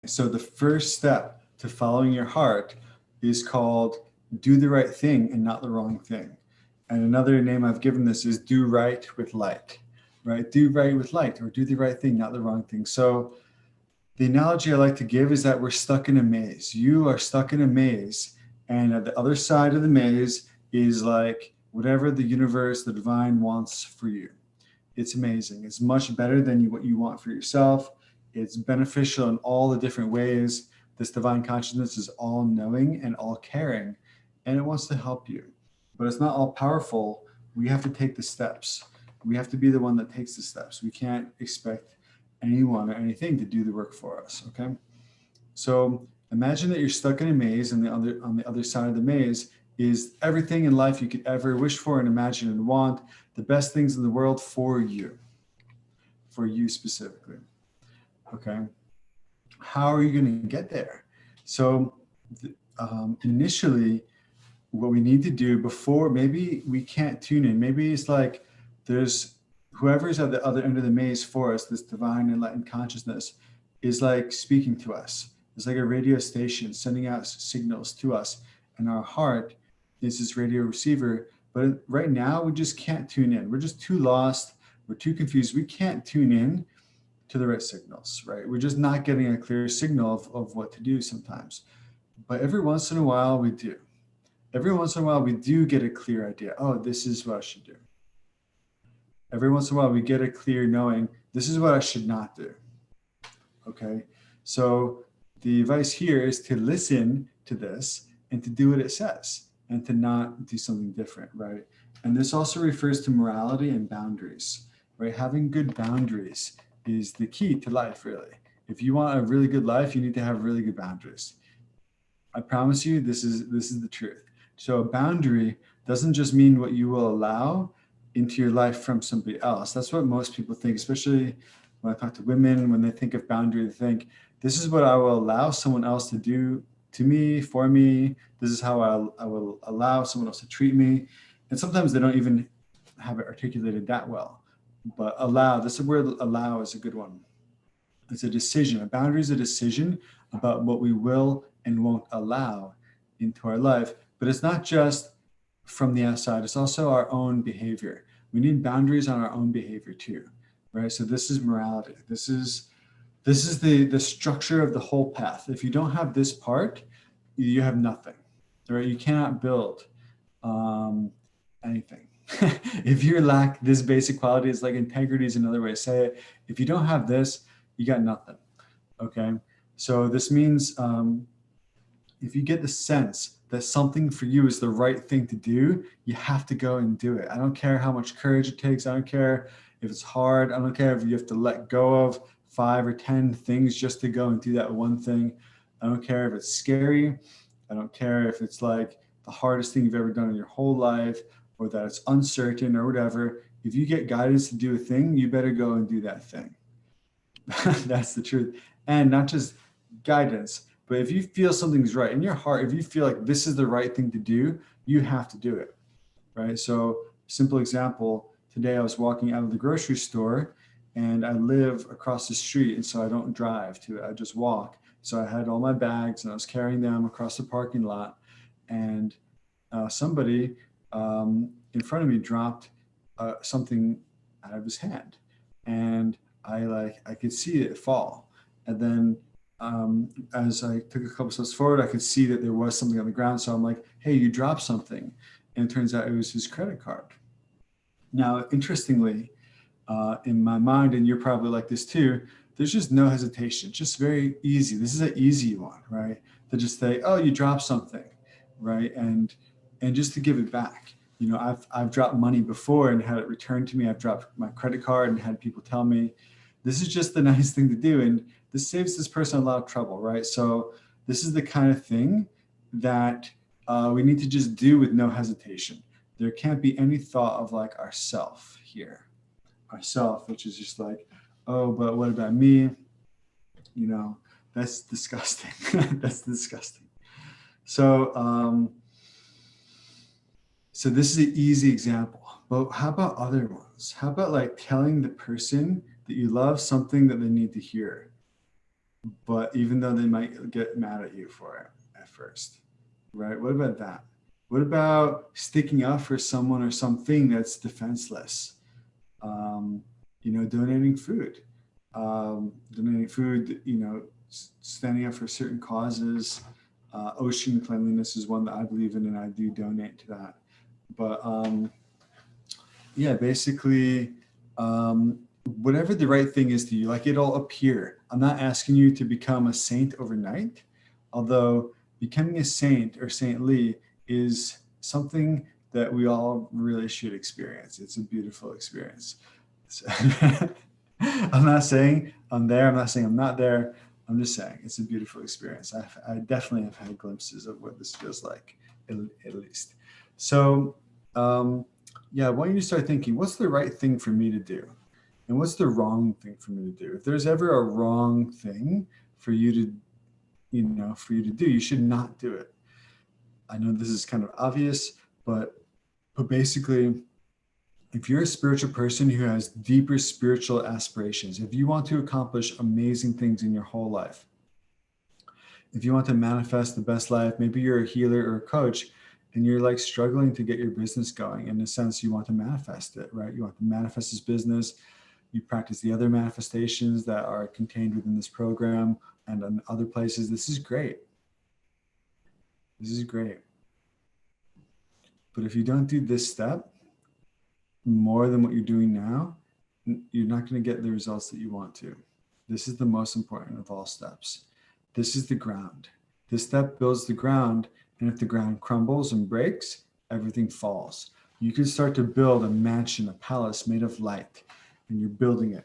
So the first step to following your heart is called do the right thing and not the wrong thing. And another name I've given this is do right with light, right? Do right with light, or do the right thing, not the wrong thing. So the analogy I like to give is that we're stuck in a maze. You are stuck in a maze, and at the other side of the maze is like whatever the universe, the divine wants for you. It's amazing. It's much better than what you want for yourself. It's beneficial in all the different ways. This divine consciousness is all knowing and all caring, and it wants to help you. But it's not all powerful. We have to take the steps. We have to be the one that takes the steps. We can't expect anyone or anything to do the work for us. Okay. So imagine that you're stuck in a maze, and on the other side of the maze is everything in life you could ever wish for and imagine and want, the best things in the world for you specifically. Okay. How are you going to get there? So initially, what we need to do before, maybe we can't tune in. Maybe it's like there's whoever's at the other end of the maze for us, this divine enlightened consciousness is like speaking to us. It's like a radio station sending out signals to us, and our heart is this radio receiver. But right now, we just can't tune in. We're just too lost. We're too confused. We can't tune in to the right signals, right? We're just not getting a clear signal of what to do sometimes. But every once in a while, we do. Every once in a while, we do get a clear idea. Oh, this is what I should do. Every once in a while, we get a clear knowing, this is what I should not do. Okay. So the advice here is to listen to this and to do what it says and to not do something different, right? And this also refers to morality and boundaries, right? Having good boundaries is the key to life, really. If you want a really good life, you need to have really good boundaries. I promise you, this is the truth. So a boundary doesn't just mean what you will allow into your life from somebody else. That's what most people think, especially when I talk to women, when they think of boundary, they think, this is what I will allow someone else to do to me, for me. This is how I will allow someone else to treat me. And sometimes they don't even have it articulated that well. But allow, this word allow is a good one. It's a decision. A boundary is a decision about what we will and won't allow into our life. But it's not just from the outside, it's also our own behavior. We need boundaries on our own behavior too, right? So this is morality. This is the structure of the whole path. If you don't have this part, you have nothing, right? You cannot build anything. If you lack this basic quality, it's like integrity is another way to say it. If you don't have this, you got nothing. Okay. So this means if you get the sense that something for you is the right thing to do, you have to go and do it. I don't care how much courage it takes. I don't care if it's hard. I don't care if you have to let go of 5 or 10 things just to go and do that one thing. I don't care if it's scary. I don't care if it's like the hardest thing you've ever done in your whole life, or that it's uncertain or whatever. If you get guidance to do a thing, you better go and do that thing. That's the truth. And not just guidance, but if you feel something's right in your heart, if you feel like this is the right thing to do, you have to do it, right? So simple example, today I was walking out of the grocery store, and I live across the street, and so I don't drive to it, I just walk. So I had all my bags and I was carrying them across the parking lot, and somebody in front of me dropped something out of his hand, and I could see it fall. And then as I took a couple steps forward, I could see that there was something on the ground. So I'm like, hey, you dropped something. And it turns out it was his credit card. Now, interestingly, in my mind, and you're probably like this too, there's just no hesitation, just very easy. This is an easy one, right? To just say, oh, you dropped something, right? And just to give it back. You know, I've dropped money before and had it returned to me. I've dropped my credit card and had people tell me, this is just the nice thing to do. And this saves this person a lot of trouble, right? So this is the kind of thing that we need to just do with no hesitation. There can't be any thought of like ourself here. Ourself, which is just like, oh, but what about me? You know, that's disgusting. That's disgusting. So, so this is an easy example, but how about other ones? How about like telling the person that you love something that they need to hear? but even though they might get mad at you for it at first, right? What about that? What about sticking up for someone or something that's defenseless? Um, donating food, standing up for certain causes. Ocean cleanliness is one that I believe in, and I do donate to that. But yeah, basically, whatever the right thing is to you, like it'll appear. I'm not asking you to become a saint overnight, although becoming a saint or saintly is something that we all really should experience. It's a beautiful experience. So, I'm not saying I'm there. I'm not saying I'm not there. I'm just saying it's a beautiful experience. I definitely have had glimpses of what this feels like, at least. So, yeah, I want you to start thinking, what's the right thing for me to do? And what's the wrong thing for me to do? If there's ever a wrong thing for you to, do, you should not do it. I know this is kind of obvious, but basically, if you're a spiritual person who has deeper spiritual aspirations, if you want to accomplish amazing things in your whole life, if you want to manifest the best life, maybe you're a healer or a coach and you're like struggling to get your business going. In a sense, you want to manifest it, right? You want to manifest this business. You practice the other manifestations that are contained within this program and in other places. This is great. This is great. But if you don't do this step more than what you're doing now, you're not going to get the results that you want to. This is the most important of all steps. This is the ground. This step builds the ground, and if the ground crumbles and breaks, everything falls. You can start to build a mansion, a palace made of light, and you're building it.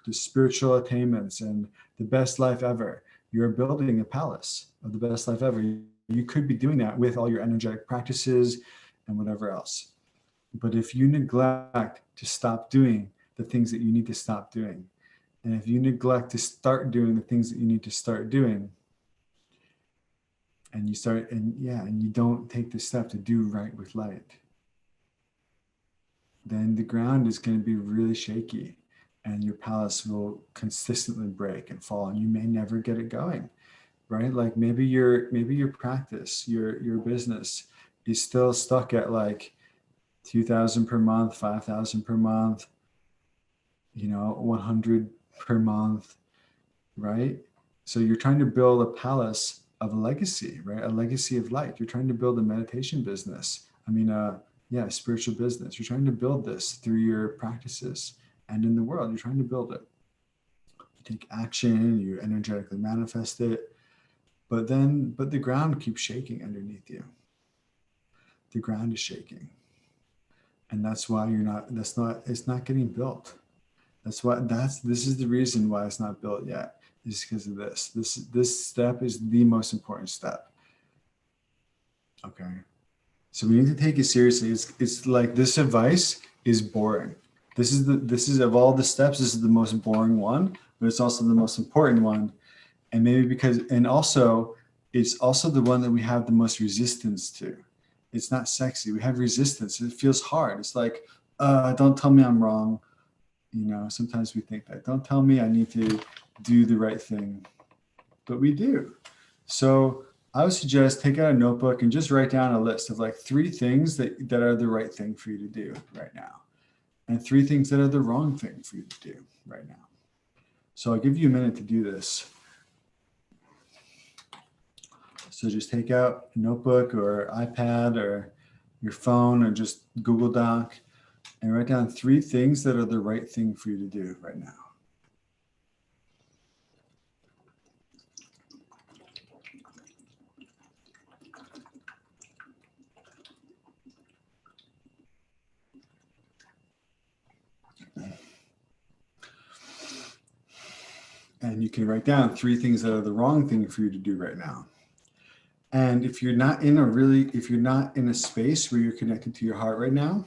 The spiritual attainments and the best life ever. You're building a palace of the best life ever. You could be doing that with all your energetic practices and whatever else. But if you neglect to stop doing the things that you need to stop doing, and if you neglect to start doing the things that you need to start doing, and you don't take the step to do right with light, then the ground is going to be really shaky and your palace will consistently break and fall, and you may never get it going, right? Like maybe your practice, your business is still stuck at like 2,000 per month, 5,000 per month, 100 per month, right? So you're trying to build a palace of a legacy, right? A legacy of light. You're trying to build a meditation business. Spiritual business. You're trying to build this through your practices and in the world. You're trying to build it. You take action, you energetically manifest it, but the ground keeps shaking underneath you. The ground is shaking. And that's why it's not getting built. This is the reason why it's not built yet, is because of this. This step is the most important step. Okay. So we need to take it seriously. It's like this advice is boring. This is of all the steps, this is the most boring one, but it's also the most important one. And it's also the one that we have the most resistance to. It's not sexy. We have resistance. It feels hard. It's like, don't tell me I'm wrong. Sometimes we think that. Don't tell me I need to do the right thing. But we do. So I would suggest take out a notebook and just write down a list of like 3 things that are the right thing for you to do right now. And 3 things that are the wrong thing for you to do right now. So I'll give you a minute to do this. So just take out a notebook or iPad or your phone or just Google Doc and write down 3 things that are the right thing for you to do right now. And you can write down 3 things that are the wrong thing for you to do right now. And if you're not in a space where you're connected to your heart right now,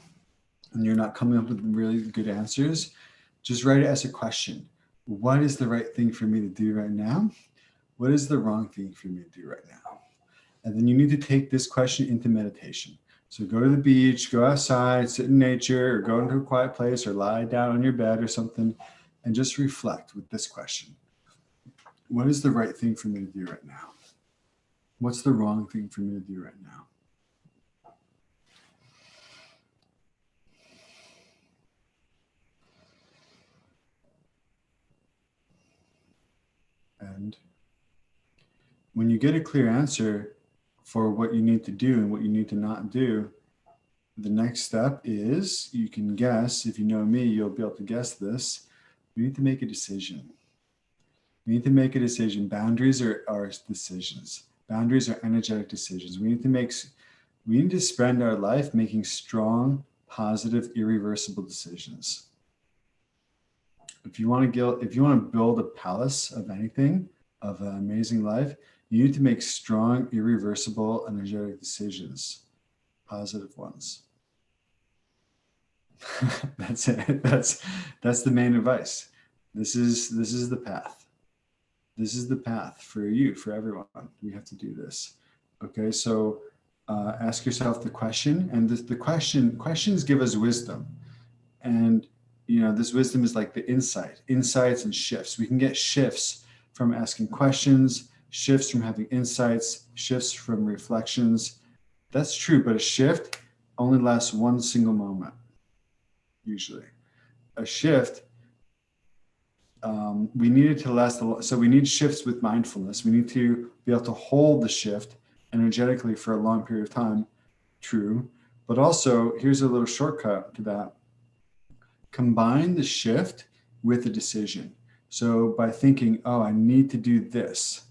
and you're not coming up with really good answers, just write it as a question. What is the right thing for me to do right now? What is the wrong thing for me to do right now? And then you need to take this question into meditation. So go to the beach, go outside, sit in nature, or go into a quiet place, or lie down on your bed or something, and just reflect with this question. What is the right thing for me to do right now? What's the wrong thing for me to do right now? And when you get a clear answer for what you need to do and what you need to not do, the next step is, you can guess, if you know me, you'll be able to guess this. We need to make a decision. We need to make a decision. Boundaries are decisions. Boundaries are energetic decisions. We need to spend our life making strong, positive, irreversible decisions. If you want to build a palace of anything, of an amazing life, you need to make strong, irreversible, energetic decisions, positive ones. That's it. That's the main advice. This is the path. This is the path for you, for everyone. We have to do this. Okay, so ask yourself the question, and questions give us wisdom, and this wisdom is like the insights and shifts. We can get shifts from asking questions, shifts from having insights, shifts from reflections. That's true, but a shift only lasts one single moment. Usually, a shift, we need it to last a lot. So we need shifts with mindfulness. We need to be able to hold the shift energetically for a long period of time. True. But also, here's a little shortcut to that. Combine the shift with a decision. So by thinking, oh, I need to do this,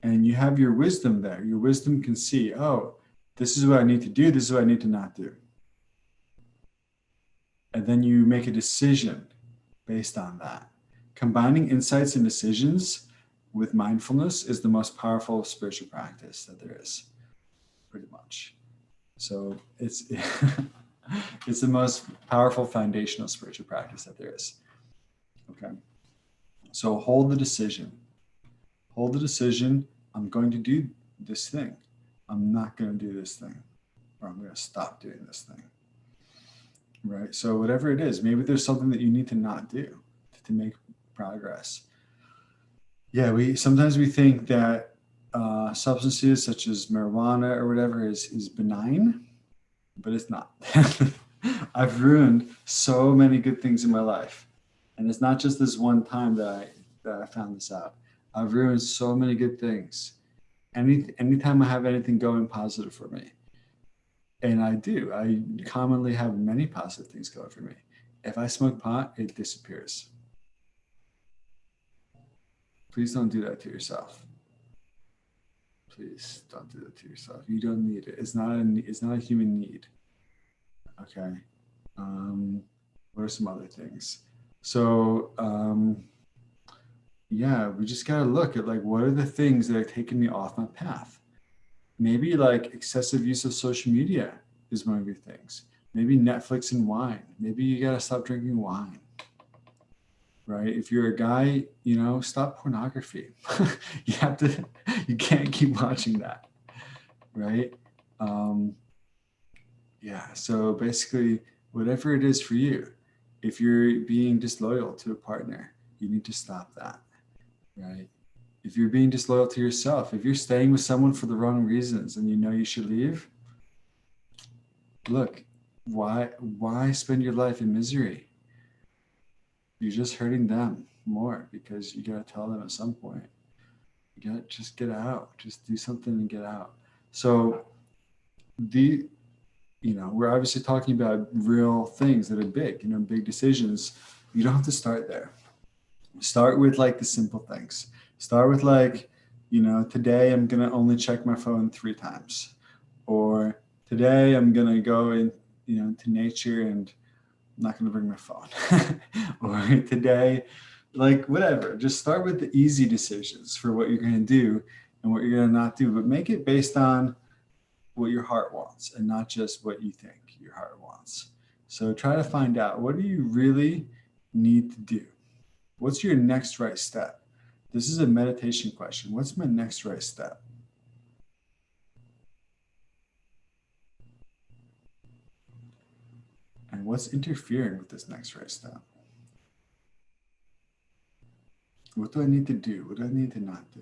and you have your wisdom there, your wisdom can see, oh, this is what I need to do, this is what I need to not do. And then you make a decision based on that. Combining insights and decisions with mindfulness is the most powerful spiritual practice that there is, pretty much. So it's it's the most powerful foundational spiritual practice that there is. Okay. So hold the decision. Hold the decision. I'm going to do this thing. I'm not going to do this thing. Or I'm going to stop doing this thing. Right? So whatever it is, maybe there's something that you need to not do to make progress. Yeah, sometimes we think that substances such as marijuana or whatever is benign, but it's not. I've ruined so many good things in my life, and it's not just this one time that I found this out. I've ruined so many good things. Anytime I have anything going positive for me, and I commonly have many positive things going for me. If I smoke pot, it disappears. Please don't do that to yourself. Please don't do that to yourself. You don't need it. It's not a human need. Okay. What are some other things? So yeah, we just gotta look at like, what are the things that are taking me off my path? Maybe like excessive use of social media is one of your things. Maybe Netflix and wine. Maybe you gotta stop drinking wine. Right? If you're a guy, stop pornography. You can't keep watching that. Right? Yeah. So basically, whatever it is for you, if you're being disloyal to a partner, you need to stop that. Right? If you're being disloyal to yourself, if you're staying with someone for the wrong reasons and you should leave, look, why spend your life in misery? You're just hurting them more, because you got to tell them at some point, you got to just get out, just do something and get out. So we're obviously talking about real things that are big, big decisions. You don't have to start there. Start with like the simple things. Start with like, today I'm going to only check my phone 3 times, or today I'm going to go in, to nature and I'm not going to bring my phone. Or today, like whatever, just start with the easy decisions for what you're going to do and what you're going to not do, but make it based on what your heart wants and not just what you think your heart wants. So try to find out, what do you really need to do? What's your next right step? This is a meditation question. What's my next right step? And what's interfering with this next right step? What do I need to do? What do I need to not do?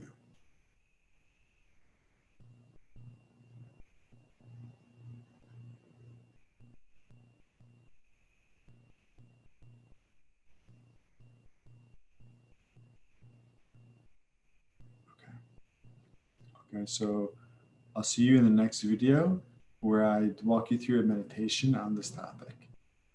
Okay, so I'll see you in the next video where I walk you through a meditation on this topic.